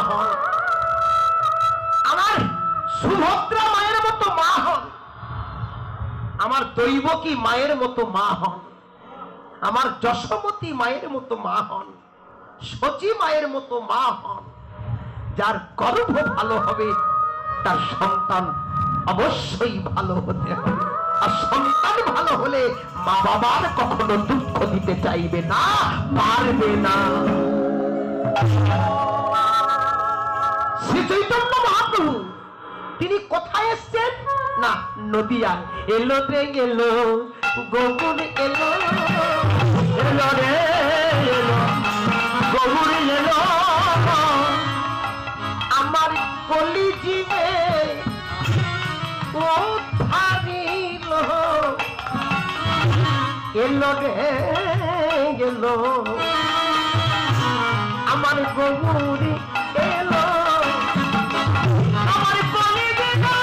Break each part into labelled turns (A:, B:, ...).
A: হন, আমার সুভদ্রা মায়ের মতো মা হন, আমার দৈবকী মায়ের মতো মা হন, আমার যশোমতী মায়ের মতো মা হন, সচী মায়ের মতো মা হন। যার গর্ভ ভালো হবে তার সন্তান অবশ্যই ভালো হতে হবে। আর সন্তান ভালো হলে মা বাবার কখনো দুঃখ দিতে চাইবে না, পারবে না। শ্রী চৈতন্য মহাপ্রভু তিনি কোথায় এসছেন না নদিয়ায়। এলো রে এলো গৌর এলো, এলো রে এলো গৌর এলো, আমার কলিজিবে ও ধারিল, এলো রে এলো আমার গৌর এলো, আমার কলিজিবে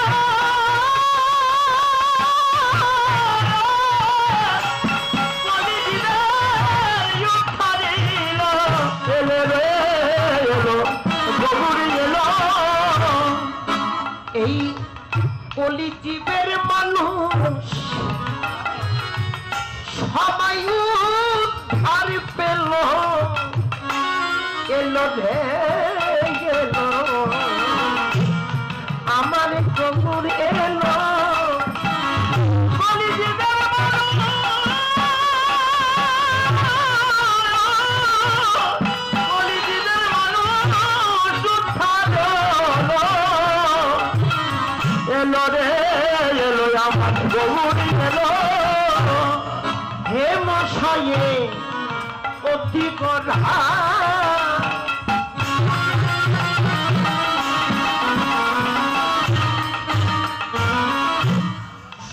A: এই কলিজীবের মানুষ সবাই উদ্ধার পেল, এলো রে এলো আমার গৌর এলো, কলিজীবের এলো রে এলো আমার গৌর এলো। হে মশায়ে অতি করা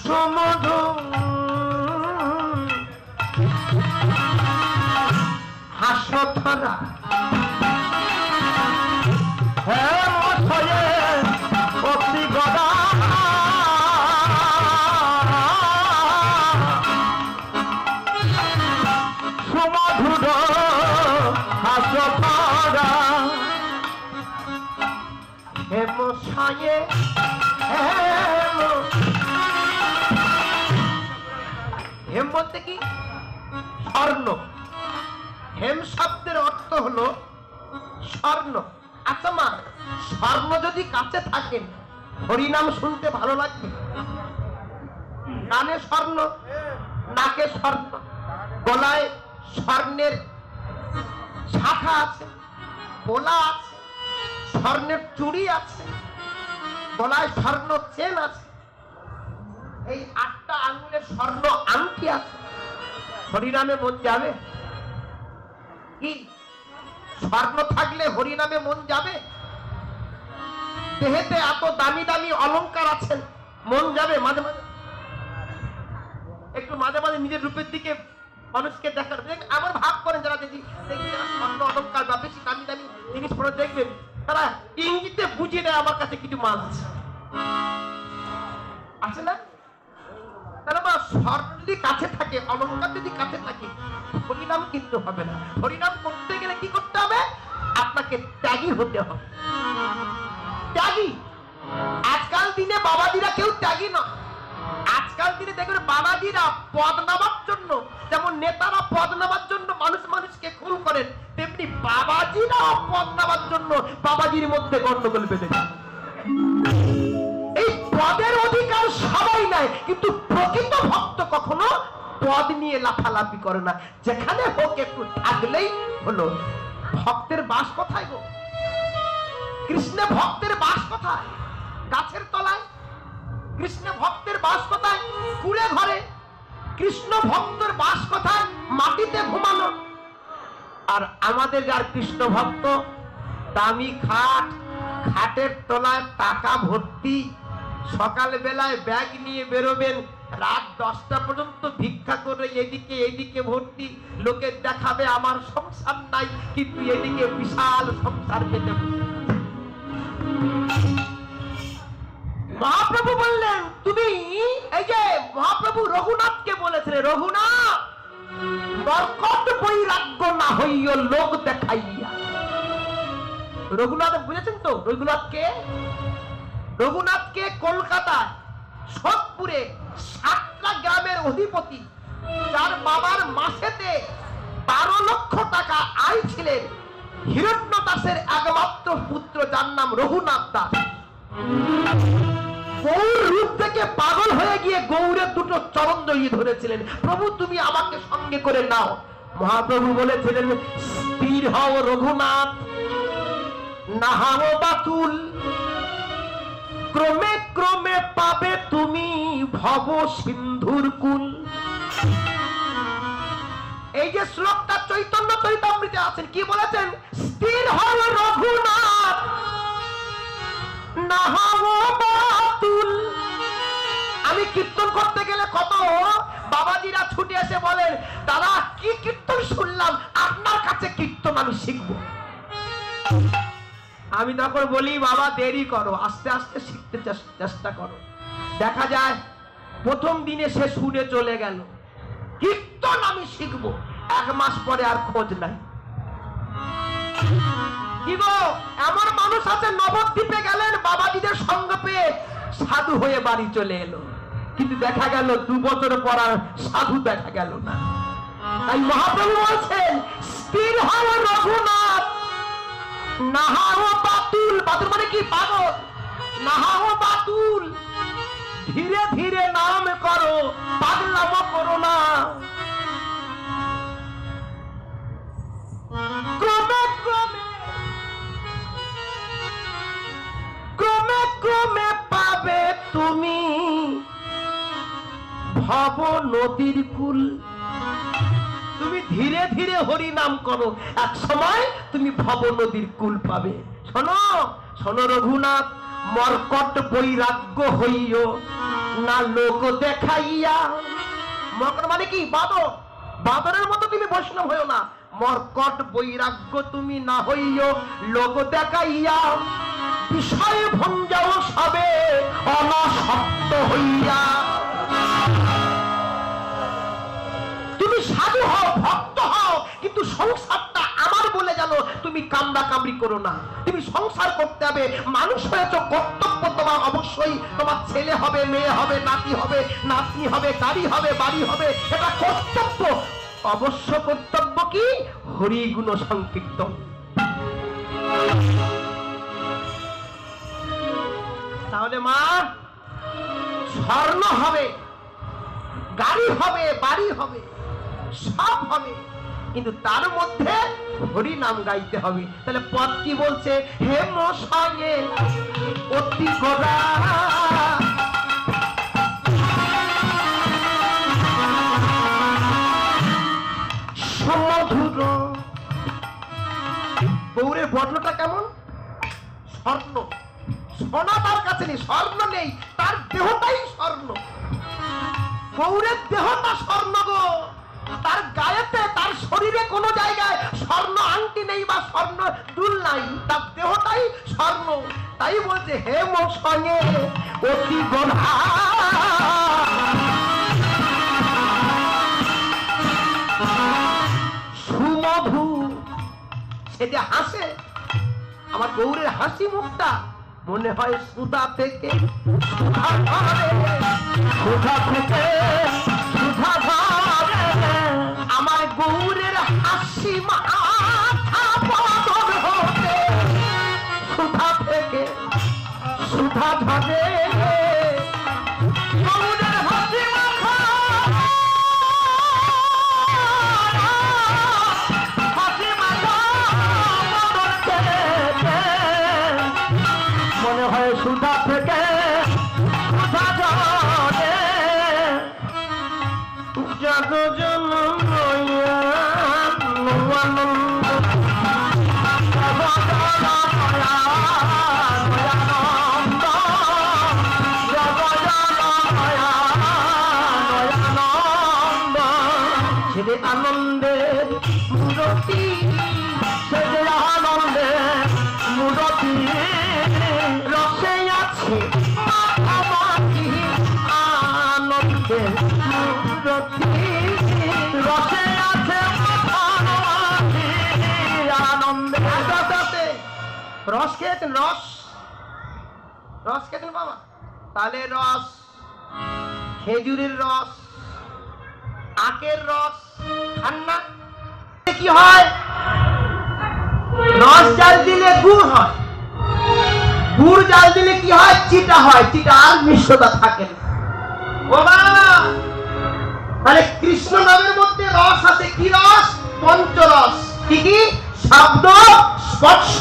A: সমধু হাসধরা, হে মশায়ে অতি করা সুমধুর হাসধরা, হে মশায়ে হেম বলতে কি স্বর্ণ, হেম শব্দের অর্থ হলো স্বর্ণ। আচ্ছা মা, স্বর্ণ যদি কাছে থাকেন হরিনাম শুনতে ভালো লাগবে? কানে স্বর্ণ, নাকে স্বর্ণ, গলায় স্বর্ণের শাখা আছে, পোলা আছে, স্বর্ণের চুড়ি আছে, গলায় স্বর্ণ চেন আছে, এই 8টা আঙ্গুলের স্বর্ণ আংটি আছে, হরিনামে মন যাবে কি? স্বর্ণ থাকলে হরিনামে মন যাবে? দেহেতে এত দামি দামি অলংকার আছেন, মন যাবে? মাঝে মাঝে একটু মাঝে মাঝে নিজের রূপের দিকে মানুষকে দেখার, আবার ভাব করেন যারা দেখি স্বর্ণ অলংকার বা বেশি দামি দামি জিনিস পরে দেখবেন, তারা ইঙ্গিতে বুঝিয়ে দেয় আমার কাছে কিছু মাল আছে না? তাহলে মা স্বর্ণ যদি কাছে থাকে, অলংকার যদি কাছে থাকে, হরিনাম কিন্তু হবে না। হরিনাম করতে গেলে কি করতে হবে? আপনাকে ত্যাগী হতে হবে। ত্যাগী। আজকাল দিনে বাবাজিরা কেউ ত্যাগী নয়। আজকাল দিনে দেখবেন বাবাজিরা পদ নামার জন্য, যেমন নেতারা পদ নামার জন্য মানুষ মানুষকে খুন করেন, তেমনি বাবাজিরা পদ নামার জন্য বাবাজির মধ্যে গন্ডগোল বেঁধে যায়। এই পদের অধিকার সবাই নাই, কিন্তু প্রকৃত ভক্ত কখনো পদ নিয়ে লাফালাফি করে না। যেখানে হোক একটু থাকলেই হলো। ভক্তের বাস কোথায় গো? কৃষ্ণ ভক্তের বাস কোথায়? গাছের তলায়। কৃষ্ণ ভক্তের বাস কোথায়? কুড়ে ঘরে। কৃষ্ণ ভক্তের বাস কোথায়? মাটিতে ঘুমানো। আর আমাদের যার কৃষ্ণ ভক্ত, দামি খাট, খাটের তলায় টাকা ভর্তি, সকাল বেলায় ব্যাগ নিয়ে বেরোবেন, রাত 10টা পর্যন্ত ভিক্ষা করে এদিকে এদিকে ভর্তি, লোকে দেখাবে আমার সংসার নাই, কিন্তু এদিকে বিশাল সংসার পেতে। মহাপ্রভু বললেন, তুমি এই যে মহাপ্রভু রঘুনাথকে বলেছিলেন, রঘুনাথ মর্কট বৈরাগ্য না হইও লোক দেখাইয়া। রঘুনাথ বুঝেছেন তো? রঘুনাথকে কলকাতায় সোদপুরে 7টা গ্রামের অধিপতি, যার বাবার মাসেতে 12 লক্ষ টাকা আয় ছিলেন, হিরণ্য দাসের একমাত্র পুত্র, যার নাম রঘুনাথ দাস। গৌর রূপ থেকে পাগল হয়ে গিয়ে গৌরের দুটো চরণ জড়িয়ে ধরেছিলেন, প্রভু তুমি আমাকে সঙ্গে করে নাও। মহাপ্রভু বলেছিলেন, স্থির হও রঘুনাথ, নাহাও বাতুল, ক্রমে ক্রমে পাবে তুমি ভব সিন্ধুর কুল। এই যে শ্লোকটা চৈতন্য চরিতামৃতে আছেন, কি বলেছেন? স্থির হও রঘুনাথ, নাহাও বাতুল। আমি কীর্তন করতে গেলে কত বাবাজিরা ছুটে এসে বলেন, দাদা কি কীর্তন শুনলাম, আপনার কাছে কীর্তন আমি শিখবো। আমি তখন বলি, বাবা দেরি করো, আস্তে আস্তে শিখতে চেষ্টা করো। দেখা যায় প্রথম দিনে সে শুনে চলে গেল, কীর্তন আমি শিখবো, 1 মাস পরে আর খোঁজ নাই। কি গো, এমন মানুষ আছে নবদ্বীপে গেলেন, বাবাজিদের সঙ্গ পেয়ে সাধু হয়ে বাড়ি চলে এলো, কিন্তু দেখা গেল 2 বছর পর আর সাধু দেখা গেল না। তাই মহাপ্রভু বলছেন, স্থির হও রঘুনাথ, নাহাও বাতুল। বাতুল মানে কি? পাগল। নাহাও বাতুল, ধীরে ধীরে নাম করো, পাগলাম করো না। ক্রমে ক্রমে ক্রমে ক্রমে পাবে তুমি ভব নদীর কুল। তুমি ধীরে ধীরে হরি নাম করো, এক সময় তুমি ভব নদীর কুল পাবে। শোনো শোনো রঘুনাথ, মর্কট বৈরাগ্য হইও না লোক দেখাইয়া। মর্কট মানে কি? বাদর। বাদরের মতো তুমি বৈষ্ণব হইও না, মর্কট বৈরাগ্য তুমি না হইও লোক দেখাইয়া। বিষয় ভঞ্জাও সবে অনাসক্ত হইয়া। তুমি সাধু হও, ভক্ত হও, কিন্তু সংসারটা আমার বলে জানো, তুমি কামড়া কামড়ি করো না। তুমি সংসার করতে হবে, মানুষ হয়েছ, কর্তব্য তোমার অবশ্যই। তোমার ছেলে হবে, মেয়ে হবে, নাতি হবে, নাতনি হবে, গাড়ি হবে, বাড়ি হবে, এটা কর্তব্য। অবশ্য কর্তব্য কি? হরি গুণ সংকীর্তন। তাহলে মা, স্বর্ণ হবে, গাড়ি হবে, বাড়ি হবে, সব হবে, কিন্তু তার মধ্যে হরি নাম গাইতে হবে। তাহলে পদ কি বলছে? হে মশায়ে অতি গোরা সমধুর। গৌরের বর্ণটা কেমন? স্বর্ণ। সোনা তার কাছে নেই, স্বর্ণ নেই, তার দেহটাই স্বর্ণ। গৌরের দেহটা স্বর্ণ গো, তার গায়েতে, তার শরীরে কোনো জায়গায় স্বর্ণ আংটি নেই বা স্বর্ণ দুল নাই, তার দেহটাই স্বর্ণ। তাই বলছে, হে মশায়ে অতি গোধা সুমধু। সে যে হাসে, আমার গৌরের হাসি মুখটা মনে হয় সুধা থেকে সুধা থেকে সুধা ধরে। আমার গৌরের হাসি মাথা বদল হতে সুধা থেকে সুধা ধরে। গৌরের হাসি মাথা হাসি মাথা বদল থেকে মনে হয় সুধা থেকে সুধা ধরে। জগ জনম আনন্দ ছেড়ে আনন্দের মূরতি, ছেড়ে আনন্দের মূরতি। রসে আছে মাথামাতি আনন্দের মূরতি। রসে আছে মাথামাতি আনন্দের। রস খেয়েছেন? রস রস খেয়েছেন বাবা? তালের রস, খেজুরের রস, আখের রস খান না? কি হয়? রস জাল দিলে গুড় হয়, গুড় জাল দিলে কি হয়? চিটা হয়, চিটা আর মিশ্রতা থাকে না। তাহলে কৃষ্ণ নামের মধ্যে রস আছে। কি রস? পঞ্চরস। কি কি? শব্দ, স্পর্শ,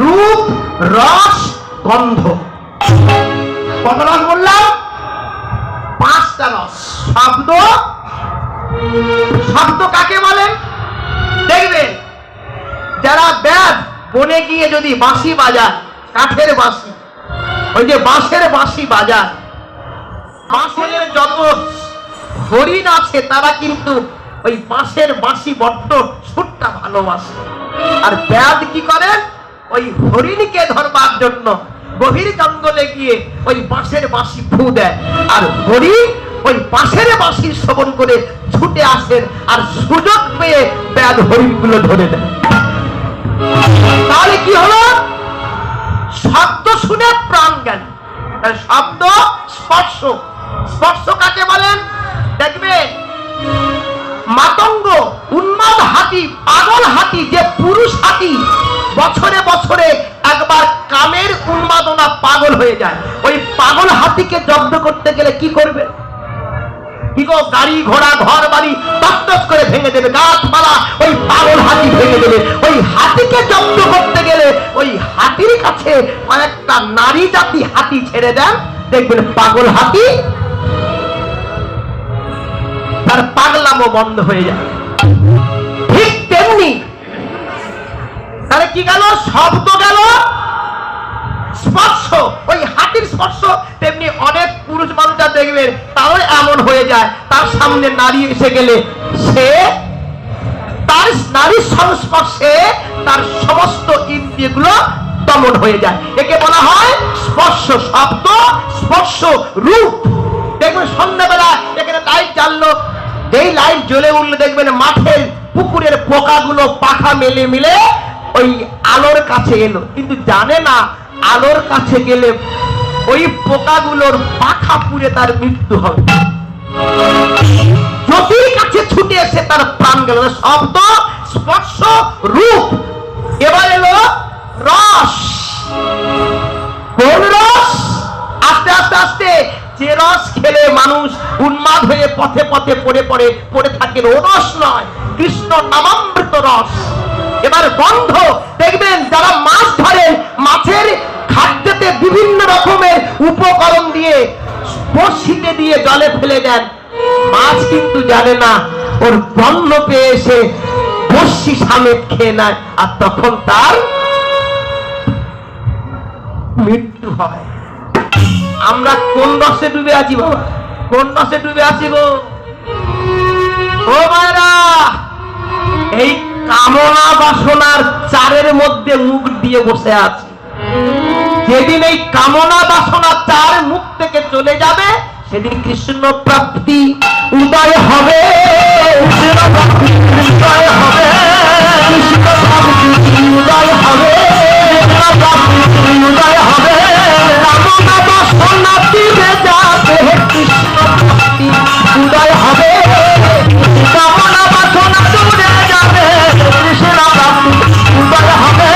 A: রূপ, রস, গন্ধ। কত রস বললাম? 5টা রস। শব্দ, শব্দ কাকে বলেন? দেখবেন যারা ব্যাদ বনে গিয়ে যদি বাঁশি বাজায়, কাঠের বাঁশি, ওই যে বাঁশের বাঁশি বাজায়, বাঁশের যত হরিণ আছে তারা কিন্তু ওই বাঁশের বাঁশি বড্ড সুরটা ভালোবাসে। আর ব্যাদ কি করেন? ওই হরিণকে ধরবার জন্য গভীর জঙ্গলে গিয়ে ওই বাঁশের বাঁশি ফু দেয়, আর হরিণ ওই বাঁশের বাঁশি শ্রবণ করে ছুটে আসেন, আর সুযোগ পেয়ে ব্যাদ হরিণগুলো ধরে দেয়। তাহলে কি হলো? শব্দ শুনে প্রাণ গেল। শব্দ, স্পর্শ। স্পর্শ কাকে বলেন? দেখবেন মাতঙ্গ, উন্মাদ হাতি, পাগল হাতি, যে পুরুষ হাতি বছরে বছরে একবার কামের উন্মাদনা পাগল হয়ে যায়, ওই পাগল হাতিকে জব্দ করতে গেলে কি করবে? কি গো, গাড়ি ঘোড়া ঘর বাড়ি তছনছ করে ভেঙে দেবে, গাছপালা ওই পাগল হাতি ভেঙে দেবে। ওই হাতিকে জব্দ করতে গেলে ওই হাতির কাছে কয়েকটা নারী জাতি হাতি ছেড়ে দেন, দেখবেন পাগল হাতি তার পাগলামো বন্ধ হয়ে যায়। ঠিক তেমনি তাহলে কি গেল? শব্দ গেল, স্পর্শ। ওই হাতির স্পর্শ তেমনি অনেক পুরুষ মানুষরা দেখবেন তাও এমন হয়ে যায়, তার সামনে নারী এসে গেলে সে তার নারীর সংস্পর্শে তার সমস্ত ইন্দ্রিয়গুলো দমন হয়ে যায়। একে বলা হয় স্পর্শ। শব্দ, স্পর্শ, রূপ। দেখবেন সন্ধ্যাবেলা এখানে লাইট জ্বাললো, যেই লাইট জ্বলে উঠলে দেখবেন মাঠের পুকুরের পোকাগুলো পাখা মেলে মিলে ওই আলোর কাছে এলো, কিন্তু জানে না আলোর কাছে গেলে ওই পোকাগুলোর পাখা পুড়ে তার মৃত্যু হবে। জ্যোতির কাছে ছুটে এসে তার প্রাণ গেল। শব্দ, স্পর্শ, রূপ। এবার এলো রস। কোন রস? আস্তে আস্তে আস্তে যে রস খেলে মানুষ উন্মাদ হয়ে পথে পথে পড়ে থাকেন, ও রস নয়, কৃষ্ণ নামামৃত রস। এবার গন্ধ। দেখবেন যারা মাছ ধরেন, মাছের খাদ্যতে বিভিন্ন রকমের উপকরণ দিয়ে বড়শিতে দিয়ে জলে ফেলে দেন, মাছ কিন্তু জানে না, ওর গন্ধ পেয়ে এসে বড়শি সামেত খেয়ে নেয়, আর তখন তার মৃত্যু হয়। আমরা কোন রসে ডুবে আছি বাবা? কোন রসে ডুবে আছি গো? ও ভাইরা, এই কামনা বাসনার চারের মধ্যে মুখ দিয়ে বসে আছে। যেদিন এই কামনা বাসনা চার মুখ থেকে চলে যাবে, সেদিন কৃষ্ণ প্রাপ্তি উদয় হবে। উদয় হবে, কৃষ্ণ প্রাপ্তি উদয় হবে, উদয় হবে। কামনা বাসনা ফিরে যাবে, কৃষ্ণ প্রাপ্তি উদয় হবে। কামনা বাসনা দূরে যাবে, কৃষ্ণ প্রাপ্তি উদয় হবে।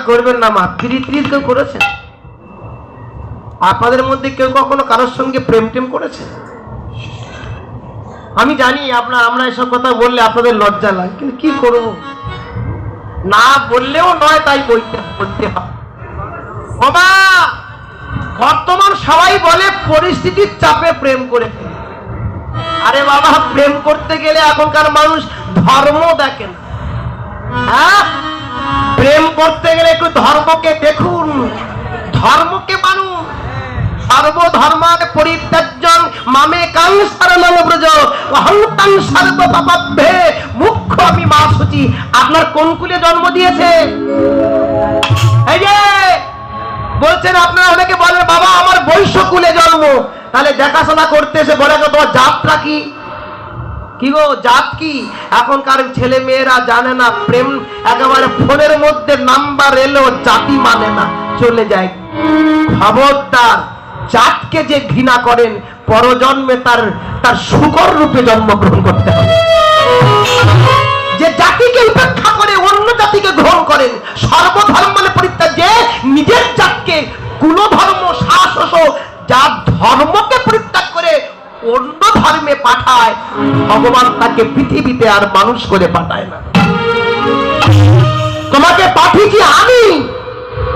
A: করবেন না মা, ফিরিত্রিত কেউ করেছেন? আপনাদের মধ্যে কেউ কখনো কারোর সঙ্গে প্রেম টেম করেছে? আমি জানি আমরা এসব কথা বললে আপনাদের লজ্জা লাগে, কিন্তু কি করব, না বললেও নয়, তাই বলতে হয়। বাবা, বর্তমান সবাই বলে পরিস্থিতির চাপে প্রেম করে ফেলে। আরে বাবা, প্রেম করতে গেলে এখনকার মানুষ ধর্ম দেখেন। হ্যাঁ, প্রেম করতে গেলে একটু ধর্মকে দেখুন। ধর্মকে মানুষ। সর্বধর্মার পরিত্যাজ্যং মামেকাং শরণং ব্রজ অহং তং সর্ব পাপাভ্যে মুখ্য আমি মা শুচি। আপনার কোন কুলে জন্ম দিয়েছে? এই যে বলছেন আপনারা অনেকে বলেন বাবা আমার বৈশ্য কুলে জন্ম, তাহলে দেখাশোনা করতে এসে বলে তোমার জাতটা কি? কি গো জাত কি? এখনকার ছেলে মেয়েরা জানে না, প্রেম একেবারে ফোনের মধ্যে নাম্বার এলেও জাতি মানে না, চলে যায়। খবরদার, জাতকে যে ঘৃণা করেন পরজন্মে তার শূকর রূপে জন্মগ্রহণ করতে হবে। যে জাতিকে উপেক্ষা করে অন্য জাতিকে গ্রহণ করেন, সর্বধর্ম মানে পরিত্যাগ, যে নিজের জাতকে কুলধর্ম শাসস যার ধর্মকে পরিত্যাগ করে অন্য ধর্মে পাঠায়, ভগবান তাকে পৃথিবীতে আর মানুষ করে পাঠায় না। তোমাকে পাঠিয়েছি আমি,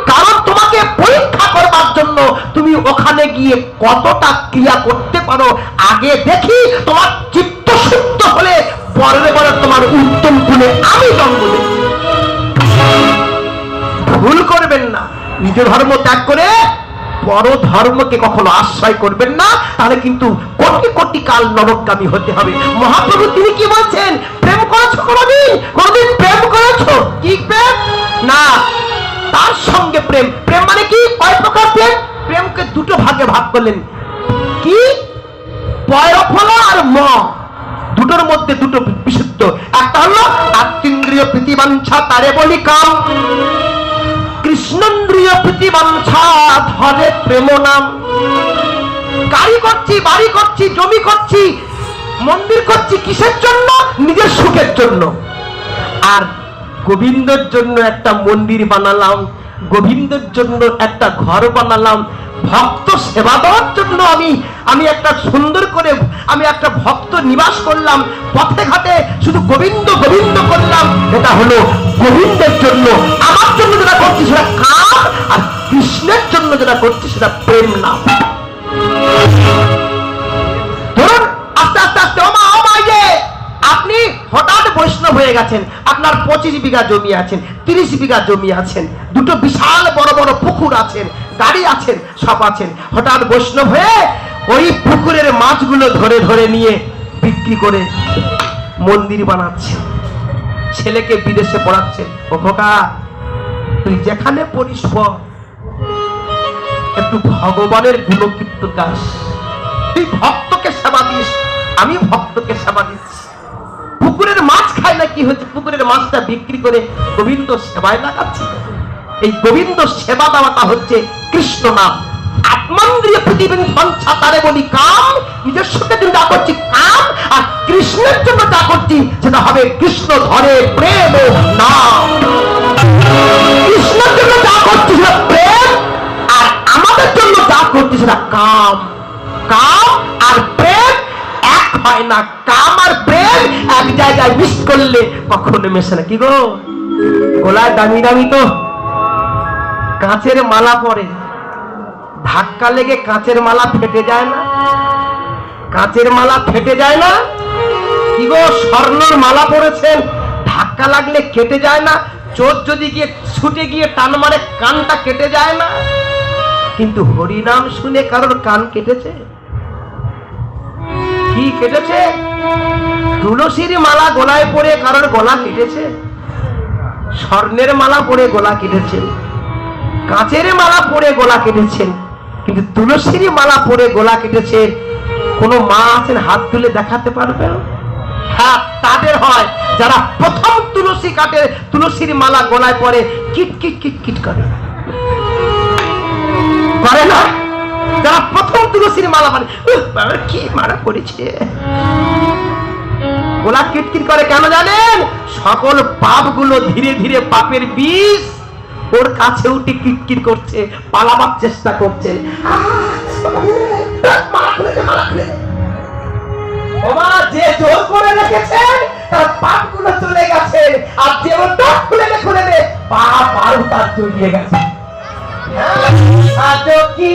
A: কারণ তোমাকে পরীক্ষা করবার জন্য তুমি ওখানে গিয়ে কতটা ক্রিয়া করতে পারো আগে দেখি। তোমার চিত্ত শুদ্ধ হলে পরে পরে তোমার উত্তম গুণে আমি জন্ম দেব। ভুল করবেন না, নিজ ধর্ম ত্যাগ করে পর ধর্মকে কখনো আশ্রয় করবেন না, তাহলে কিন্তু কোটি কোটি কাল নরকগামী হতে হবে। মহাপ্রভু তিনি কি বলছেন? প্রেম করেছো কোনদিন? কোনদিন প্রেম করেছো? কি প্রেম? না, তার সঙ্গে প্রেম। প্রেম মানে কি? কয় প্রকার প্রেম? প্রেমকে দুটো ভাগে ভাগ করলেন। কি? পয়ফল আর ম, দুটোর মধ্যে দুটো বিশুদ্ধ। একটা হলো আত্মীন্দ্রিয় প্রীতিবাঞ্ছা, তারে বলি কাম। কৃষ্ণেন্দ্রিয় প্রীতিবাঞ্ছা ধরে প্রেম নাম। গাড়ি করছি, বাড়ি করছি, জমি করছি, মন্দির করছি, কিসের জন্য? নিজের সুখের জন্য। আর গোবিন্দের জন্য একটা মন্দির বানালাম, গোবিন্দের জন্য একটা ঘর বানালাম, ভক্ত সেবা দেওয়ার জন্য আমি একটা সুন্দর করে আমি একটা ভক্ত নিবাস করলাম, পথে ঘাটে শুধু গোবিন্দ গোবিন্দ করলাম। এটা হলো গোবিন্দের জন্য। আমার জন্য যেটা করছি সেটা কাম, আর কৃষ্ণের জন্য যেটা করছি সেটা প্রেম নাম। ধরুন আস্তে আস্তে আস্তে আপনি হঠাৎ বৈষ্ণব হয়ে গেছেন, আপনার 25 বিঘা জমি আছেন, 30 বিঘা জমি আছেন, দুটো বিশাল বড় বড় পুকুর আছেন, গাড়ি আছেন, সব আছেন। হঠাৎ বৈষ্ণব হয়ে ওই পুকুরের মাছগুলো ধরে ধরে নিয়ে বিক্রি করে মন্দির বানাচ্ছেন, ছেলেকে বিদেশে পড়াচ্ছেন। ও খোকা, তুই যেখানে পড়িস একটু ভগবানের গুণকীর্তন গাস, তুই ভক্তকে সেবা দিস, আমি ভক্তকে সেবা দিচ্ছি। পুকুরের মাছ খায় না, কি হচ্ছে? পুকুরের মাছটা বিক্রি করে গোবিন্দ সেবায় লাগাচ্ছে। এই গোবিন্দ সেবা দেওয়াটা হচ্ছে কৃষ্ণ নাম। আত্মান্দ্রিয় প্রতিবাঞ্ছা তারে বলি কাম। নিজের সুখের জন্য যা করছি কাম, আর কৃষ্ণের জন্য যা করছি সেটা হবে কৃষ্ণ ধরে প্রেম নাম। কৃষ্ণের জন্য যা করছি সেটা প্রেম, আর আমাদের জন্য যা করছি সেটা কাম। কাম আর প্রেম এক হয় না। কাম আর প্রেম এক জায়গায় মিস করলে কখনো মেশে না। কি গো, গলায় দামি দামি তো কাঁচের মালা পরে, ধাক্কা লেগে কাঁচের মালা ফেটে যায় না? কাঁচের মালা ফেটে যায় না? কি গো, স্বর্ণের মালা পরেছেন, ধাক্কা লাগলে কেটে যায় না? চোর যদি গিয়ে ছুটে গিয়ে টান মারে কানটা কেটে যায় না? কিন্তু হরিনাম শুনে কারোর কান কেটেছে? কি কেটেছে? তুলসীর মালা গলায় পরে কারোর গলা কেটেছে? স্বর্ণের মালা পরে গলা কেটেছে, কাঁচের মালা পরে গলা কেটেছেন, কিন্তু তুলসীর মালা পরে গলা কেটেছে কোন মা আছেন হাত তুলে দেখাতে পারবেন? হ্যাঁ, তাদের হয় যারা প্রথম তুলসী কাটে, তুলসীর মালা গলায় পরে কিট কিট কিট কিট করে না? যারা প্রথম তুলসীর মালা পরে, কি মালা পড়েছে, গলা কিটকিট করে। কেন জানেন? সকল পাপগুলো ধীরে ধীরে পাপের বিষ ওর কাছে উঠে কিটকিট করছে, পালাবার চেষ্টা করছে। যে জোর করে রেখেছেন তার পাপগুলো চলে গেছে, আর যে ওর ডাক খুলে খুলে দে পাপ আরো তার জড়িয়ে গেছে। আজ কি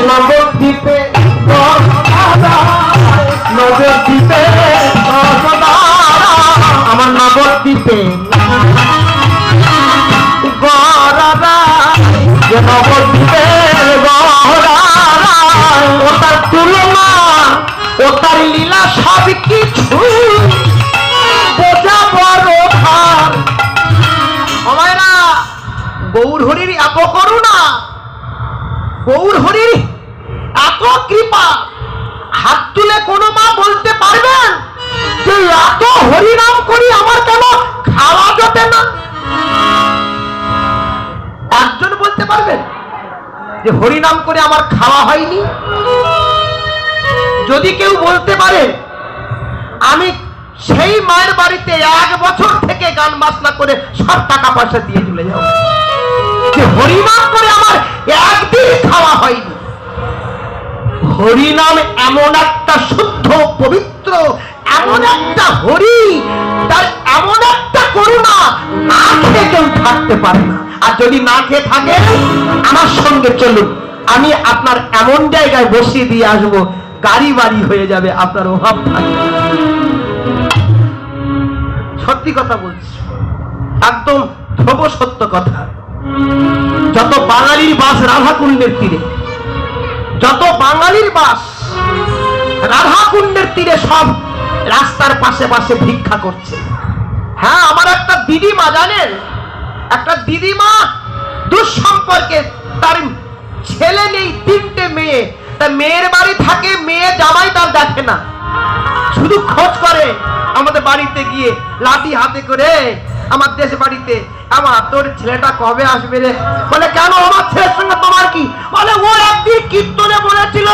A: নবদ্বীপে নবদ্বীপে আমার নবদ্বীপে যে নবদ্বীপে ওটার তুলনা ওটার লীলা সব কিছু বোঝা বড় ভার। আমায়রা গৌর হরির এত করুণা, গৌর হরির এত কৃপা, হাত তুলে কোনো মা বলতে পারবেন যে এত হরিনাম করি আমার কেন খাওয়া জোটে না? একজন বলতে পারবেন যে হরিনাম করে আমার খাওয়া হয়নি? যদি কেউ বলতে পারে আমি সেই মায়ের বাড়িতে 1 বছর থেকে গান বাজনা করে সব টাকা পয়সা দিয়ে চলে যাব, যে হরিনাম করে আমার একদিন খাওয়া হয়নি। হরিনাম এমন একটা শুদ্ধ পবিত্র, এমন একটা হরি, তার এমন একটা করুণা, না খেয়ে কেউ থাকতে পারে না। আর যদি না খেয়ে থাকে আমার সঙ্গে চলুন, আমি আপনার এমন জায়গায় বসিয়ে দিয়ে আসবো, গাড়ি বাড়ি হয়ে যাবে, আপনার অভাব থাকবে। সত্যি কথা বলছি, একদম ধ্রুব সত্য কথা। যত বাঙালির বাস রাধাকুণ্ডের তীরে, যত বাঙালির বাস রাধাকুণ্ডের তীরে, সব রাস্তার পাশে পাশে ভিক্ষা করছে। হ্যাঁ, আমার একটা দিদিমা, জানেন, একটা দিদিমা দুঃসম্পর্কে, তার ছেলে নেই, 3টে মেয়ে, তা মেয়ের বাড়ি থাকে, মেয়ে জামাই তার দেখে না, শুধু খোঁজ করে আমাদের বাড়িতে গিয়ে লাঠি হাতে করে, আমার দেশ বাড়িতে, আমার তোর ছেলেটা কবে আসবে রে? বলে কেন, আমার ছেলের সঙ্গে তোমার কি? বলে ও একদিন কীর্তনে বলেছিল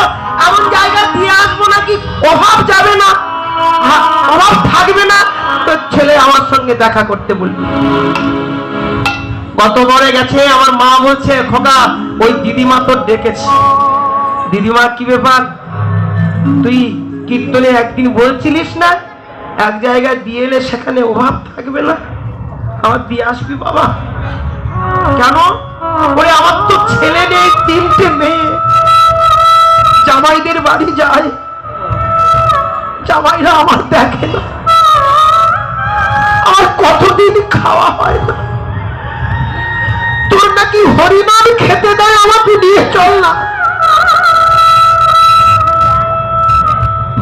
A: এমন জায়গা দিয়ে আসবো নাকি অভাব যাবে না, অভাব থাকবে না, তোর ছেলে আমার সঙ্গে দেখা করতে বলবি। কত বড় গেছে, আমার মা বলছে খোকা ওই দিদিমা তোর ডেকেছে। দিদিমা কি ব্যাপার, তুই কীর্তনে একদিন বলছিলিস না এক জায়গায় দিয়ে এলে সেখানে অভাব থাকবে না, আমার দিয়ে আসবি বাবা। কেন? ওরে আমার তো ছেলে নেই, 3টে মেয়ে, জামাইদের বাড়ি যায়, জামাইরা আমার দেখে না, আমার কতদিন খাওয়া হয় না, তোর নাকি হরিনাম খেতে দেয়, আমাকে নিয়ে চল না।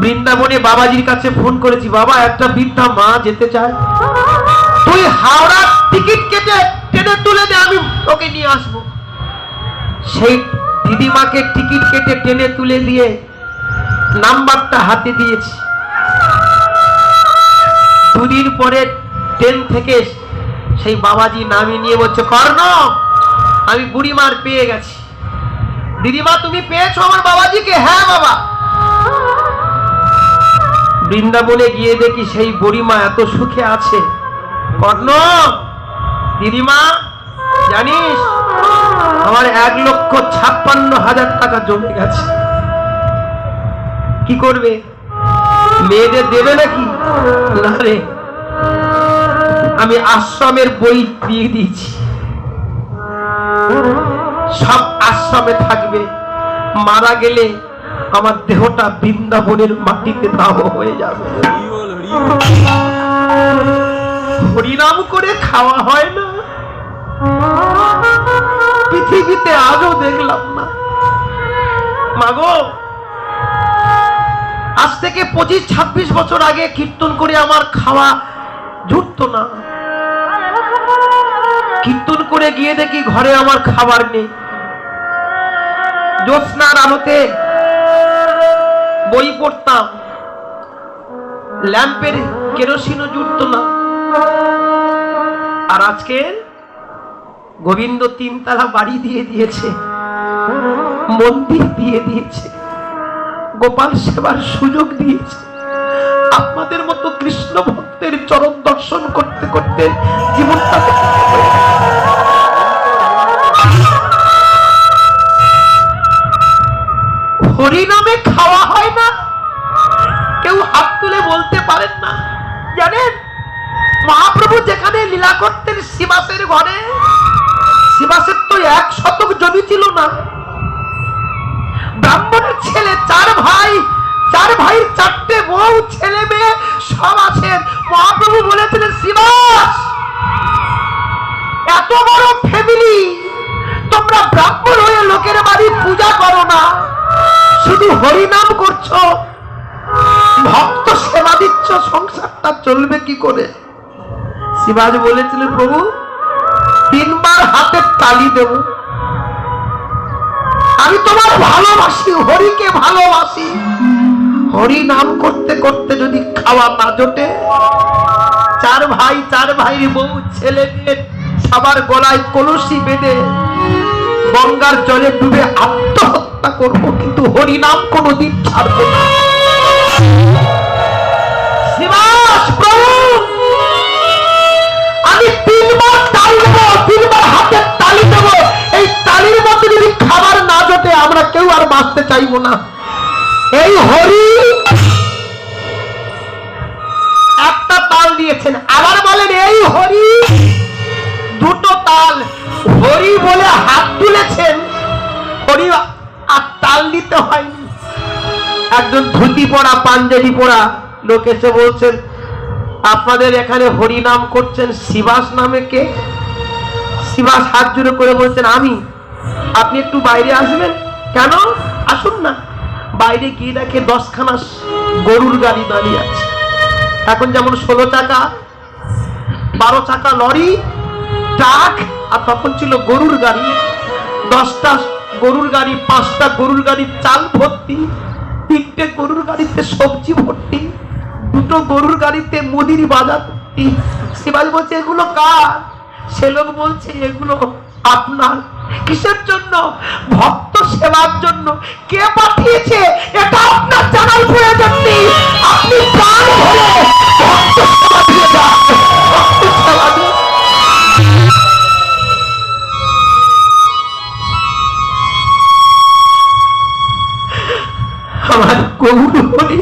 A: বৃন্দাবনে বাবাজির কাছে ফোন করেছি, বাবা একটা বৃদ্ধা মা যেতে চায়, তুই হাওড়ার টিকিট কেটে ট্রেনে তুলে দে, আমি ওকে নিয়ে আসবো। সেই দিদিমাকে টিকিট কেটে ট্রেনে তুলে দিয়ে নাম্বারটা হাতে দিয়েছি। 2 দিন পরে ট্রেন থেকে সেই বাবাজি নামিয়ে নিয়ে বলছে, কর্ণ আমি বুড়িমার পেয়ে গেছি। দিদিমা তুমি পেয়েছো আমার বাবাজিকে? হ্যাঁ বাবা। বৃন্দাবনে গিয়ে দেখি সেই বুড়িমা এত সুখে আছে। কর্ণ, দিদিমা জানিস আমার 1,56,000 টাকা জমে গেছে, কি করবে? মেয়েদের দেবে নাকি? না রে, আমি আশ্রমের বই দিয়ে দিয়েছি, সব আশ্রমে থাকবে, মারা গেলে আমার দেহটা বৃন্দাবনের মাটিতে দাহ হয়ে যাবে। হরিনাম করে খাওয়া হয় না, পৃথিবীতে আজও দেখলাম না। মাগো, আজ থেকে 25-26 বছর আগে কীর্তন করে আমার খাওয়া জুটতো না। কীর্তন করে গিয়ে দেখি ঘরে আমার খাবার নেই। জ্যোৎস্নার আলোতে বই পড়তাম, ল্যাম্পের কেরোসিনও জুটতো না। আর আজকে গোবিন্দ 3 তলা বাড়ি দিয়ে দিয়েছে, মন্দির দিয়ে দিয়েছে, গোপাল সেবার সুযোগ দিয়েছে। আপনাদের মতো কৃষ্ণ ভক্তের চরণ দর্শন করতে করতে জীবনটা হরি নামে খাওয়া হয় না? কেউ হাত তুলে বলতে পারেন না? জানেন মহাপ্রভু যেখানে লীলা করতেন শিবাসের ঘরে, শিবাসের তো 1 শতক জমি ছিল না। ব্রাহ্মণের ছেলে 4 ভাই, 4 ভাইয়ের 4টে বউ, ছেলে মেয়ে সব আছেন। মহাপ্রভু বলেছিলেন শিবাস, এত বড় ফ্যামিলি, তোমরা ব্রাহ্মণ হয়ে লোকের বাড়ি পূজা করো না, শুধু হরিনাম করছো, ভক্ত সেবা দিচ্ছ, সংসারটা চলবে কি করে? শিবাজ বলেছিলেন প্রভু 3 বার হাতে তালি দেব, আমি তোমার ভালোবাসি, হরিকে ভালোবাসি। হরি নাম করতে করতে যদি খাওয়া না জোটে, 4 ভাই, 4 ভাইয়ের বউ, ছেলে মেয়ে সবার গলায় কলসি বেঁধে গঙ্গার জলে ডুবে আত্মহত্যা করব, কিন্তু হরি নাম কোনোদিন ছাড়ব না। শিবাস প্রভু, আমি 3 বার তালি দেবো, 3 বার হাতে তালি দেবো, এই তালির মধ্যে যদি খাবার না জোটে আমরা কেউ আর বাঁচতে চাইবো না। এই হরি একটা তাল দিয়েছেন, আবার বলেন এই হরি, 2টো তাল। হরি বলে হাত তুলেছেন, হরি আর তাল দিতে হয়নি। একজন ধুতি পরা, পাঞ্জাবি পরা লোক এসে বলছেন আপনাদের এখানে হরি নাম করছেন, শিবাস নামে কে? শিবাস হাত জোড়ে করে বলছেন আমি। আপনি একটু বাইরে আসবেন। কেন? আসুন না। বাইরে গিয়ে দেখে 10খানা গরুর গাড়ি দাঁড়িয়ে আছে। এখন যেমন 16 চাকা, 12 চাকা লরি, ট্রাক, আর তখন ছিল গরুর গাড়ি। 10টা গরুর গাড়ি, 5টা গরুর গাড়ি চাল ভর্তি, 3টে গরুর গাড়িতে সবজি ভর্তি, 2টো গরুর গাড়িতে মুদির বাজার ভর্তি। শিবাজ বলছে এগুলো কার? সে লোক বলছে এগুলো আপনার। কিসের জন্য? ভক্ত সেবার জন্য। কে পাঠিয়েছে এটা আপনার জানার প্রয়োজন নেই, আপনি প্রাণ ভরে ভক্ত সেবা দিয়ে যান, ভক্ত সেবা দিয়ে। আমার গৌর হরি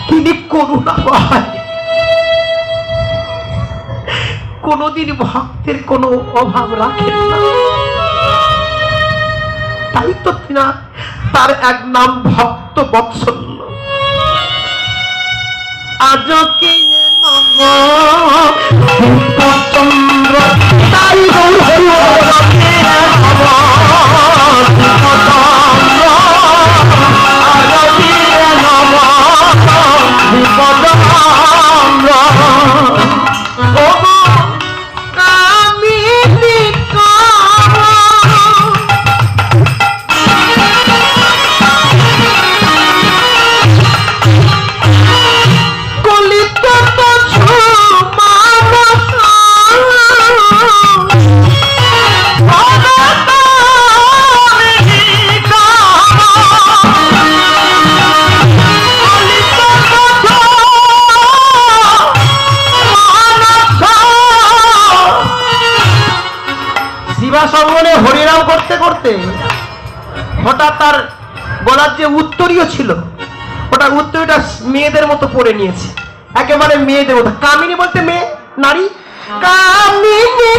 A: তিনি করুণা হয়, কোনদিন ভক্তের কোনো অভাব রাখেন না। তাই তো তার এক নাম ভক্ত বৎসল্য। আজকে চন্দ্র তাই গৌর হরি সঙ্গনে হরিনাম করতে করতে হঠাৎ তার গলার যে উত্তরীয় ছিল, ওটা উত্তরীয়টা মেয়েদের মতো পরে নিয়েছে, একেবারে মেয়েদের মতো। কামিনী বলতে মেয়ে, নারী। কামিনী